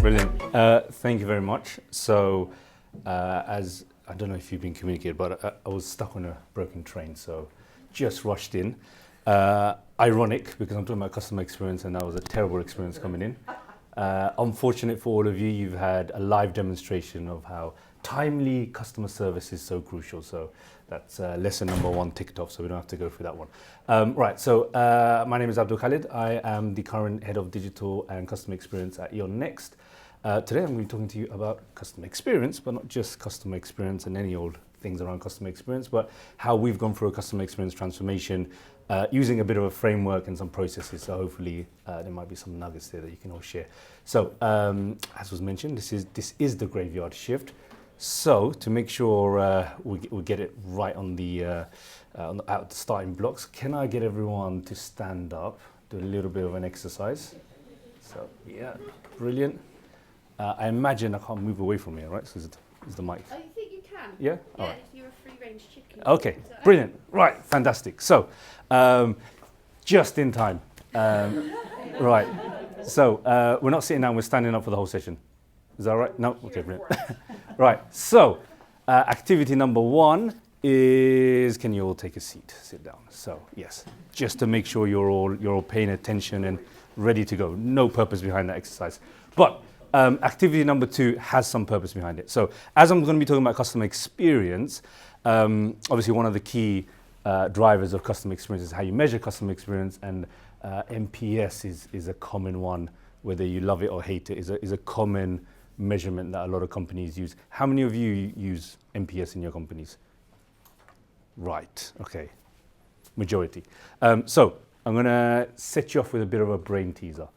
Brilliant. Thank you very much. So, as I don't know if you've been communicated, but I was stuck on a broken train, so just rushed in. Ironic, because I'm talking about customer experience, and that was a terrible experience coming in. Unfortunate for all of you, you've had a live demonstration of how timely customer service is so crucial. So that's lesson number one ticked off, so we don't have to go through that one. Right, so my name is Abdul Khaled. I am the current head of digital and customer experience at E.ON Next. Today I'm going to be talking to you about customer experience, but not just customer experience and any old things around customer experience, but how we've gone through a customer experience transformation using a bit of a framework and some processes. So hopefully there might be some nuggets there that you can all share. So as was mentioned, this is the graveyard shift. So to make sure we get it right out the starting blocks, can I get everyone to stand up, do a little bit of an exercise? So yeah, brilliant. I imagine I can't move away from here, right? So is the mic? I think you can. Yeah? Yeah, All right. if you're a free-range chicken. Okay, brilliant. Right, fantastic. So, just in time. Right. So, we're not sitting down, we're standing up for the whole session. Is that right? No? Okay, brilliant. Right. So, activity number one is, can you all take a seat? Sit down. So, yes, just to make sure you're all paying attention and ready to go. No purpose behind that exercise. But activity number two has some purpose behind it. So as I'm going to be talking about customer experience, obviously one of the key drivers of customer experience is how you measure customer experience, and NPS is a common one, whether you love it or hate it, is a common measurement that a lot of companies use. How many of you use NPS in your companies? Right, okay, majority. So I'm going to set you off with a bit of a brain teaser.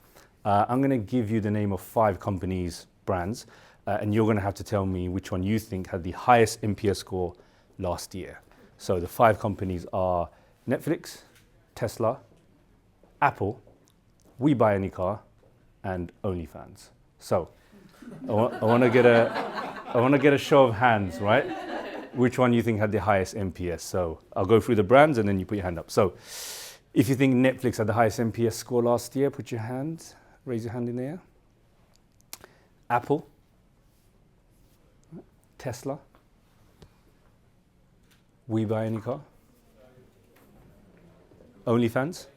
I'm going to give you the name of 5 companies, brands, and you're going to have to tell me which one you think had the highest NPS score last year. So the 5 companies are Netflix, Tesla, Apple, We Buy Any Car, and OnlyFans. So I want to get a show of hands, right? Which one you think had the highest NPS? So I'll go through the brands and then you put your hand up. So if you think Netflix had the highest NPS score last year, put your hand. Raise your hand in the air. Apple, Tesla, We Buy Any Car, OnlyFans.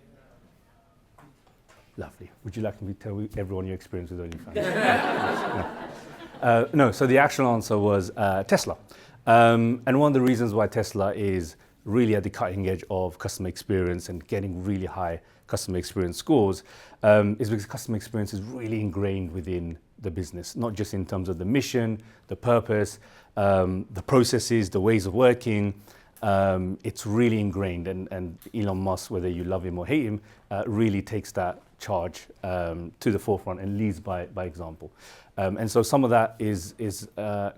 Lovely. Would you like me to tell everyone your experience with OnlyFans? No. So the actual answer was Tesla. And one of the reasons why Tesla is really at the cutting edge of customer experience and getting really high customer experience scores is because customer experience is really ingrained within the business, not just in terms of the mission, the purpose, the processes, the ways of working. It's really ingrained, and Elon Musk, whether you love him or hate him, really takes that charge to the forefront and leads by example. And so some of that is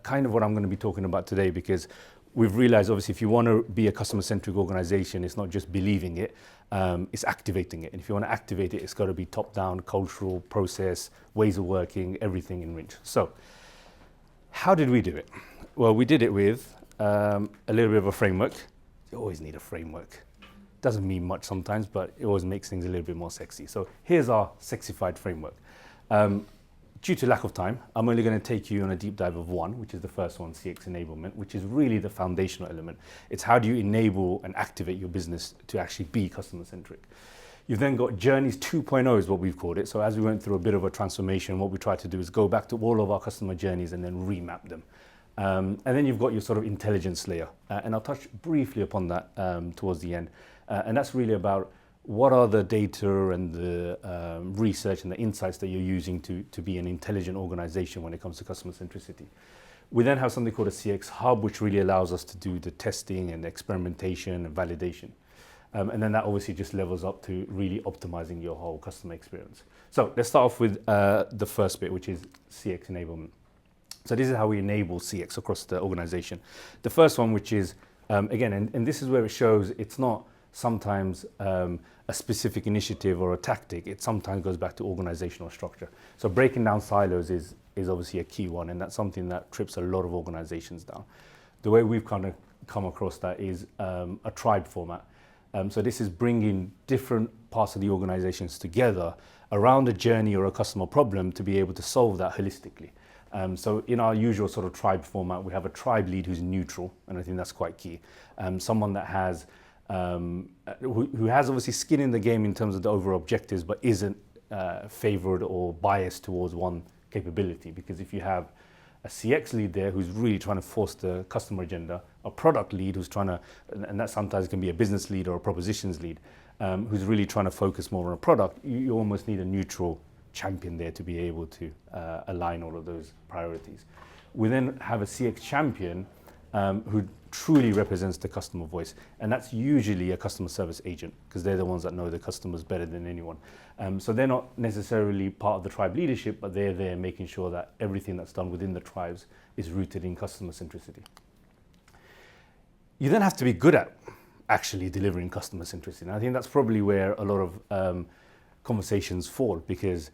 kind of what I'm going to be talking about today, because we've realized, obviously, if you want to be a customer-centric organization, it's not just believing it, it's activating it. And if you want to activate it, it's got to be top-down, cultural, process, ways of working, everything in range. So how did we do it? Well, we did it with a little bit of a framework. You always need a framework. Doesn't mean much sometimes, but it always makes things a little bit more sexy. So here's our sexified framework. Due to lack of time, I'm only going to take you on a deep dive of one, which is the first one, CX enablement, which is really the foundational element. It's how do you enable and activate your business to actually be customer-centric. You've then got journeys 2.0 is what we've called it. So as we went through a bit of a transformation, what we tried to do is go back to all of our customer journeys and then remap them. And then you've got your sort of intelligence layer. And I'll touch briefly upon that towards the end. And that's really about what are the data and the research and the insights that you're using to be an intelligent organization when it comes to customer centricity. We then have something called a CX hub, which really allows us to do the testing and experimentation and validation. And then that obviously just levels up to really optimizing your whole customer experience. So let's start off with the first bit, which is CX enablement. So this is how we enable CX across the organization. The first one, which is, again, and this is where it shows it's not sometimes a specific initiative or a tactic. It sometimes goes back to organizational structure. So breaking down silos is obviously a key one, and that's something that trips a lot of organizations down. The way we've kind of come across that is a tribe format. So this is bringing different parts of the organizations together around a journey or a customer problem to be able to solve that holistically. So in our usual sort of tribe format, we have a tribe lead who's neutral, and I think that's quite key. Someone that has, who has obviously skin in the game in terms of the overall objectives, but isn't favored or biased towards one capability. Because if you have a CX lead there who's really trying to force the customer agenda, a product lead who's trying to, and that sometimes can be a business lead or a propositions lead, who's really trying to focus more on a product, you almost need a neutral champion there to be able to align all of those priorities. We then have a CX champion who truly represents the customer voice, and that's usually a customer service agent, because they're the ones that know the customers better than anyone. So they're not necessarily part of the tribe leadership, but they're there making sure that everything that's done within the tribes is rooted in customer centricity. You then have to be good at actually delivering customer centricity, and I think that's probably where a lot of conversations fall, because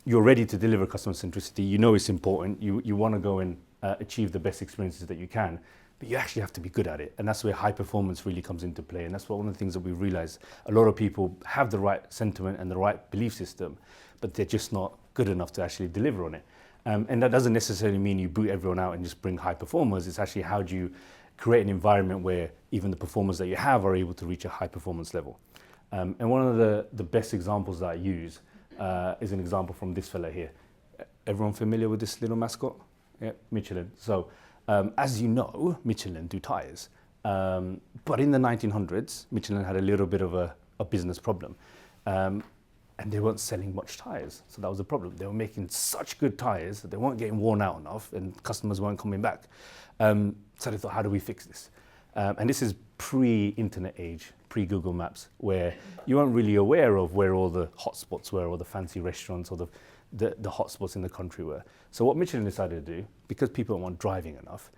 you're ready to deliver customer centricity, you know it's important, you want to go and achieve the best experiences that you can, but you actually have to be good at it. And that's where high performance really comes into play. And that's one of the things that we realize. A lot of people have the right sentiment and the right belief system, but they're just not good enough to actually deliver on it. And that doesn't necessarily mean you boot everyone out and just bring high performers. It's actually how do you create an environment where even the performers that you have are able to reach a high performance level. And one of the best examples that I use is an example from this fella here. Everyone familiar with this little mascot? Yeah, Michelin. So as you know, Michelin do tires. But in the 1900s, Michelin had a little bit of a business problem. And they weren't selling much tires. So that was the problem. They were making such good tires that they weren't getting worn out enough and customers weren't coming back. So they thought, how do we fix this? And this is pre-internet age, pre-Google Maps, where you weren't really aware of where all the hotspots were or the fancy restaurants or the hotspots in the country were. So what Michelin decided to do, because people weren't driving enough,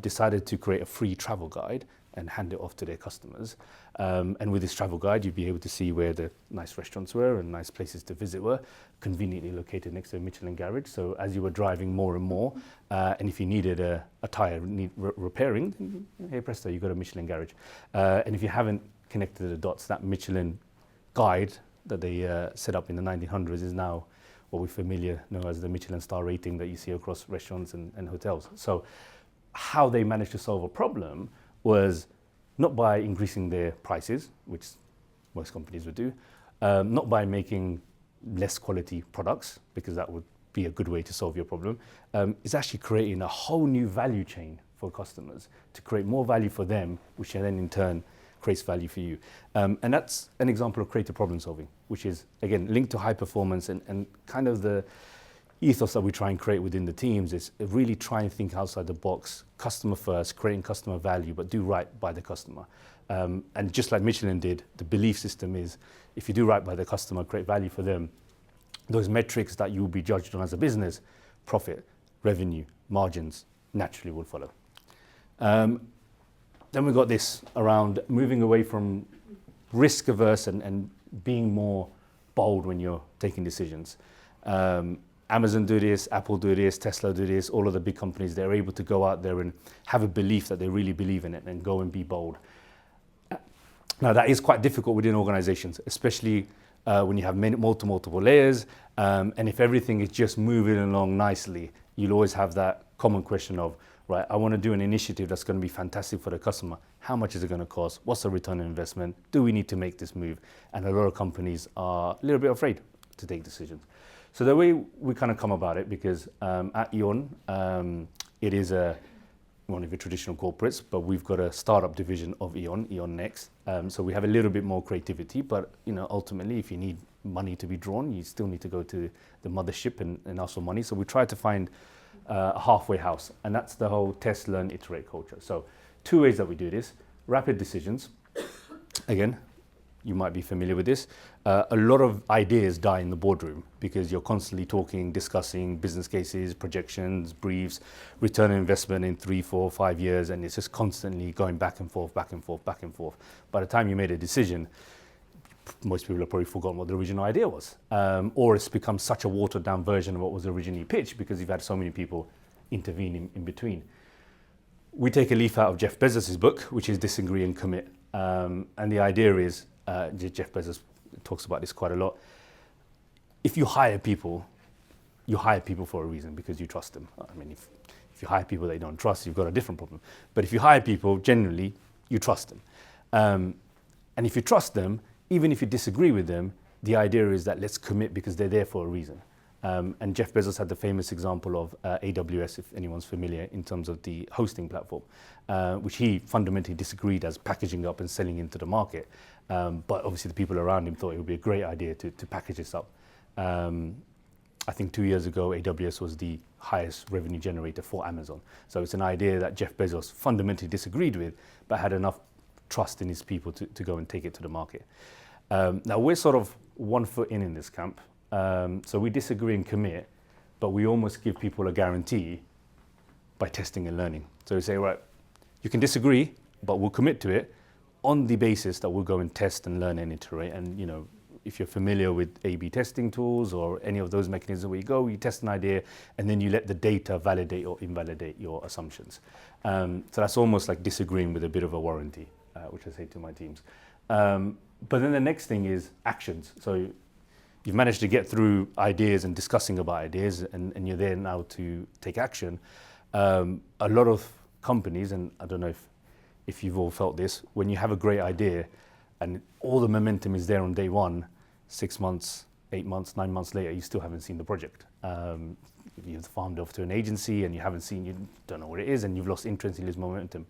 decided to create a free travel guide and hand it off to their customers. And with this travel guide, you'd be able to see where the nice restaurants were and nice places to visit were, conveniently located next to a Michelin garage. So as you were driving more and more, and if you needed a tire repairing, hey presto, you got a Michelin garage. And if you haven't connected the dots, that Michelin guide that they set up in the 1900s is now what we familiar know as the Michelin star rating that you see across restaurants and hotels. So how they managed to solve a problem was not by increasing their prices, which most companies would do, not by making less quality products, because that would be a good way to solve your problem. It's actually creating a whole new value chain for customers to create more value for them, which then in turn creates value for you. And that's an example of creative problem solving, which is, again, linked to high performance and kind of the ethos that we try and create within the teams is really try and think outside the box, customer first, creating customer value, but do right by the customer. And just like Michelin did, the belief system is if you do right by the customer, create value for them, those metrics that you'll be judged on as a business, profit, revenue, margins, naturally will follow. Then we've got this around moving away from risk averse and being more bold when you're taking decisions. Amazon do this, Apple do this, Tesla do this, all of the big companies, they're able to go out there and have a belief that they really believe in it and go and be bold. Now that is quite difficult within organizations, especially when you have multiple layers, and if everything is just moving along nicely, you'll always have that common question of, right, I want to do an initiative that's going to be fantastic for the customer. How much is it going to cost? What's the return on investment? Do we need to make this move? And a lot of companies are a little bit afraid to take decisions. So the way we kind of come about it, because at E.ON, it is one of your traditional corporates, but we've got a startup division of E.ON, E.ON Next. So we have a little bit more creativity, but ultimately, if you need money to be drawn, you still need to go to the mothership and ask for money. So we try to find a halfway house, and that's the whole test, learn, iterate culture. So 2 ways that we do this: rapid decisions. Again, you might be familiar with this. A lot of ideas die in the boardroom because you're constantly talking, discussing business cases, projections, briefs, return on investment in 3, 4, 5 years, and it's just constantly going back and forth, back and forth, back and forth. By the time you made a decision, most people have probably forgotten what the original idea was. Or it's become such a watered down version of what was originally pitched because you've had so many people intervene in between. We take a leaf out of Jeff Bezos' book, which is Disagree and Commit. And the idea is, Jeff Bezos talks about this quite a lot. If you hire people, you hire people for a reason because you trust them. I mean, if you hire people that you don't trust, you've got a different problem. But if you hire people, generally, you trust them. And if you trust them, even if you disagree with them, the idea is that let's commit because they're there for a reason. And Jeff Bezos had the famous example of AWS, if anyone's familiar, in terms of the hosting platform, which he fundamentally disagreed as packaging up and selling into the market. But obviously the people around him thought it would be a great idea to package this up. I think 2 years ago, AWS was the highest revenue generator for Amazon. So it's an idea that Jeff Bezos fundamentally disagreed with, but had enough trust in his people to go and take it to the market. Now we're sort of 1 foot in this camp. So we disagree and commit, but we almost give people a guarantee by testing and learning. So we say, right, you can disagree, but we'll commit to it on the basis that we'll go and test and learn and iterate. And you know, if you're familiar with A/B testing tools or any of those mechanisms where you test an idea and then you let the data validate or invalidate your assumptions. So that's almost like disagreeing with a bit of a warranty, which I say to my teams. But then the next thing is actions. So you've managed to get through ideas and discussing about ideas and you're there now to take action. A lot of companies, and I don't know if you've all felt this, when you have a great idea and all the momentum is there on day one, 6 months, 8 months, 9 months later, you still haven't seen the project. You've farmed off to an agency and you don't know what it is, and you've lost interest, you lose momentum.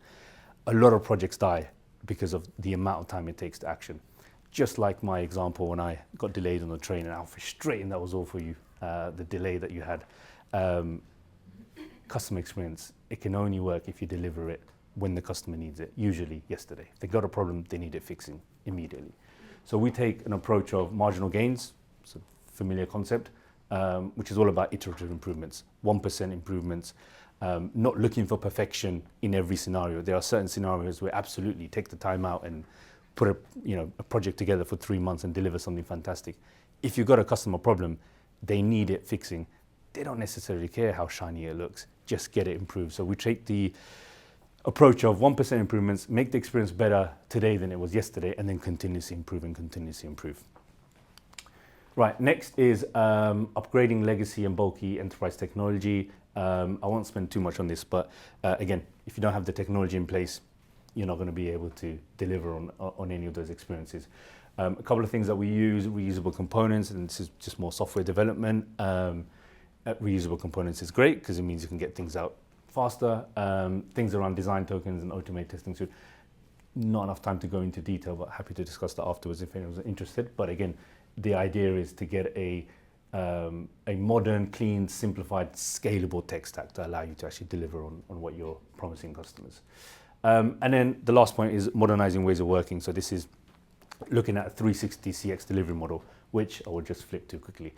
A lot of projects die because of the amount of time it takes to action. Just like my example when I got delayed on the train, and how frustrating that was all for you, the delay that you had. Customer experience, it can only work if you deliver it when the customer needs it, usually yesterday. If they got a problem, they need it fixing immediately. So we take an approach of marginal gains, it's a familiar concept, which is all about iterative improvements, 1% improvements, not looking for perfection in every scenario. There are certain scenarios where absolutely take the time out and put a project together for 3 months and deliver something fantastic. If you've got a customer problem, they need it fixing. They don't necessarily care how shiny it looks, just get it improved. So we take the approach of 1% improvements, make the experience better today than it was yesterday, and then continuously improve. Right, next is upgrading legacy and bulky enterprise technology. I won't spend too much on this, but again, if you don't have the technology in place, you're not going to be able to deliver on any of those experiences. A couple of things that we use, reusable components, and this is just more software development. Reusable components is great because it means you can get things out faster. Things around design tokens and automate testing. So not enough time to go into detail, but happy to discuss that afterwards if anyone's interested. But again, the idea is to get a modern, clean, simplified, scalable tech stack to allow you to actually deliver on what you're promising customers. And then the last point is modernizing ways of working. So this is looking at a 360 CX delivery model, which I will just flip to quickly.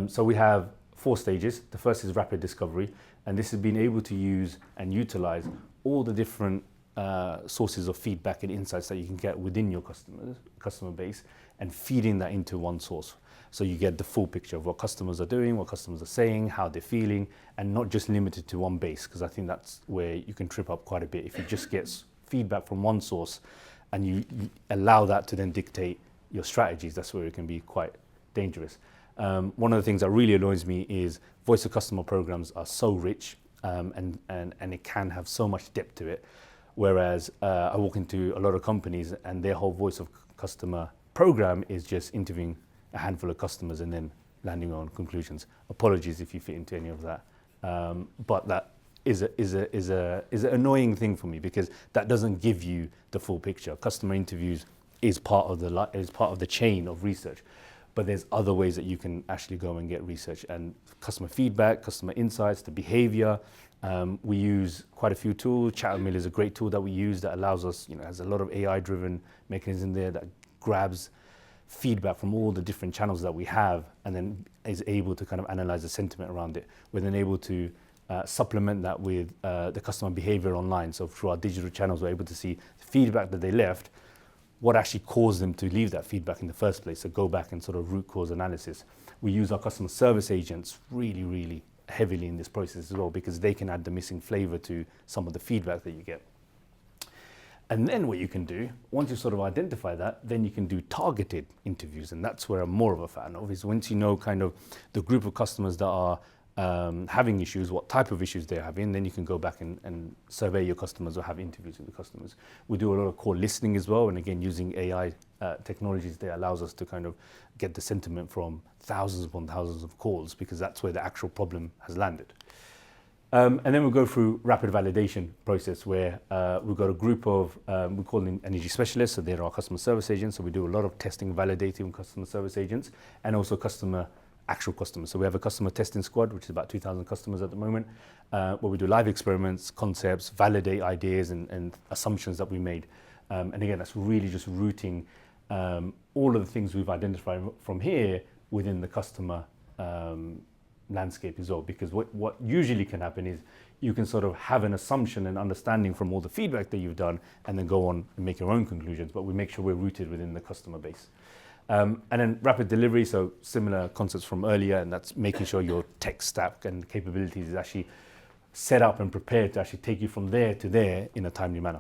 So we have 4 stages. The first is rapid discovery, and this is being able to use and utilize all the different sources of feedback and insights that you can get within your customer base and feeding that into one source. So you get the full picture of what customers are doing, what customers are saying, how they're feeling, and not just limited to one base, because I think that's where you can trip up quite a bit. If you just get feedback from one source and you allow that to then dictate your strategies, that's where it can be quite dangerous. One of the things that really annoys me is voice of customer programs are so rich and it can have so much depth to it. Whereas I walk into a lot of companies and their whole voice of customer program is just interviewing a handful of customers and then landing on conclusions. Apologies if you fit into any of that, but that is an annoying thing for me because that doesn't give you the full picture. Customer interviews is part of the chain of research, but there's other ways that you can actually go and get research and customer feedback, customer insights, the behavior. We use quite a few tools. Chattermill is a great tool that we use that allows us, has a lot of AI-driven mechanism there that grabs feedback from all the different channels that we have and then is able to kind of analyze the sentiment around it. We're then able to supplement that with the customer behavior online. So through our digital channels, we're able to see the feedback that they left, what actually caused them to leave that feedback in the first place. So go back and sort of root cause analysis. We use our customer service agents really, really heavily in this process as well because they can add the missing flavor to some of the feedback that you get. And then what you can do, once you sort of identify that, then you can do targeted interviews. And that's where I'm more of a fan of, is once you know kind of the group of customers that are having issues, what type of issues they're having, then you can go back and survey your customers or have interviews with the customers. We do a lot of call listening as well. And again, using AI technologies that allows us to kind of get the sentiment from thousands upon thousands of calls, because that's where the actual problem has landed. And then we'll go through rapid validation process where we've got a group of, we call them energy specialists, so they're our customer service agents. So we do a lot of testing, validating with customer service agents, and also actual customers. So we have a customer testing squad, which is about 2,000 customers at the moment, where we do live experiments, concepts, validate ideas and assumptions that we made. And again, that's really just rooting all of the things we've identified from here within the customer landscape as well, because what usually can happen is you can sort of have an assumption and understanding from all the feedback that you've done and then go on and make your own conclusions, but we make sure we're rooted within the customer base. And then rapid delivery, so similar concepts from earlier, and that's making sure your tech stack and capabilities is actually set up and prepared to actually take you from there to there in a timely manner.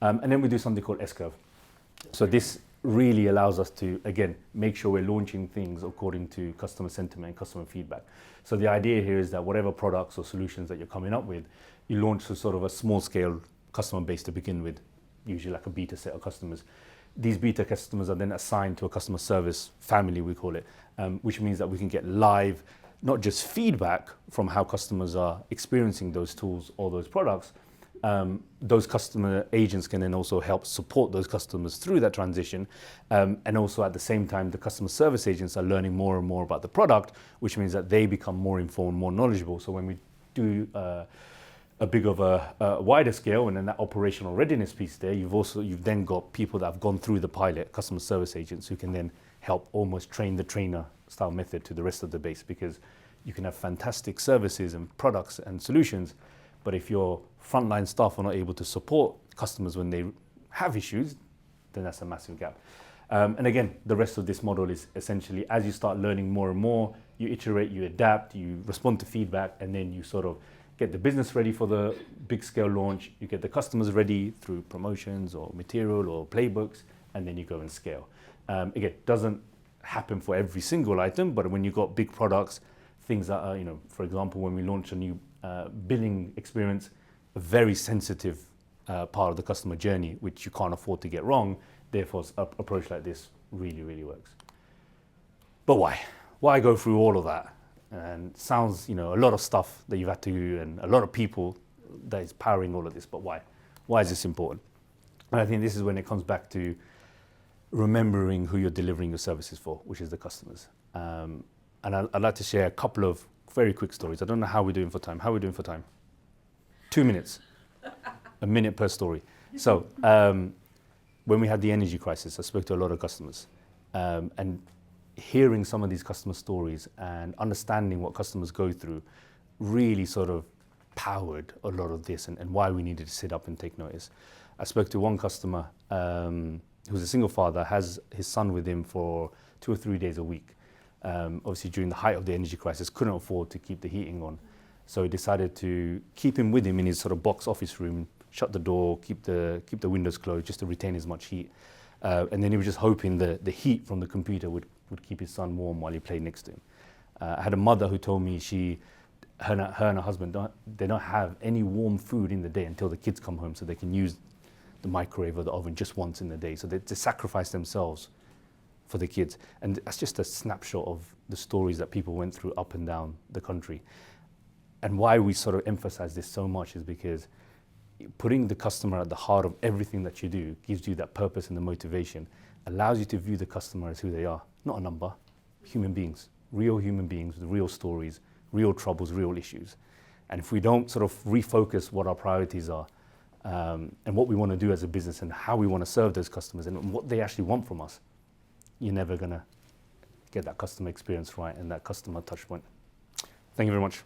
And then we do something called S-curve. So this really allows us to, again, make sure we're launching things according to customer sentiment and customer feedback. So the idea here is that whatever products or solutions that you're coming up with, you launch to sort of a small scale customer base to begin with, usually like a beta set of customers. These beta customers are then assigned to a customer service family, we call it, which means that we can get live, not just feedback from how customers are experiencing those tools or those products. Those customer agents can then also help support those customers through that transition. And also at the same time, the customer service agents are learning more and more about the product, which means that they become more informed, more knowledgeable. So when we do a big of a wider scale and then that operational readiness piece there, you've then got people that have gone through the pilot, customer service agents, who can then help almost train the trainer style method to the rest of the base, because you can have fantastic services and products and solutions, but if your frontline staff are not able to support customers when they have issues, then that's a massive gap. And again, the rest of this model is essentially, as you start learning more and more, you iterate, you adapt, you respond to feedback, and then you sort of get the business ready for the big scale launch, you get the customers ready through promotions or material or playbooks, and then you go and scale. Again, doesn't happen for every single item, but when you've got big products, things that are, for example, when we launch a new billing experience, a very sensitive part of the customer journey, which you can't afford to get wrong. Therefore, an approach like this really, really works. But why? Why go through all of that? And sounds, a lot of stuff that you've had to do and a lot of people that is powering all of this, but why? Why is this important? And I think this is when it comes back to remembering who you're delivering your services for, which is the customers. And I'd like to share a couple of very quick stories. I don't know how we're doing for time. How are we doing for time? 2 minutes. A minute per story. So when we had the energy crisis, I spoke to a lot of customers. And hearing some of these customer stories and understanding what customers go through really sort of powered a lot of this and why we needed to sit up and take notice. I spoke to one customer who's a single father, has his son with him for 2 or 3 days a week. Obviously during the height of the energy crisis, couldn't afford to keep the heating on. So he decided to keep him with him in his sort of box office room, shut the door, keep the windows closed just to retain as much heat. And then he was just hoping the heat from the computer would keep his son warm while he played next to him. I had a mother who told me her and her husband, they don't have any warm food in the day until the kids come home so they can use the microwave or the oven just once in the day. So they sacrifice themselves for the kids. And that's just a snapshot of the stories that people went through up and down the country. And why we sort of emphasize this so much is because putting the customer at the heart of everything that you do gives you that purpose and the motivation, allows you to view the customer as who they are, not a number, human beings with real stories, real troubles, real issues. And if we don't sort of refocus what our priorities are and what we want to do as a business and how we want to serve those customers and what they actually want from us, you're never going to get that customer experience right and that customer touch point. Thank you very much.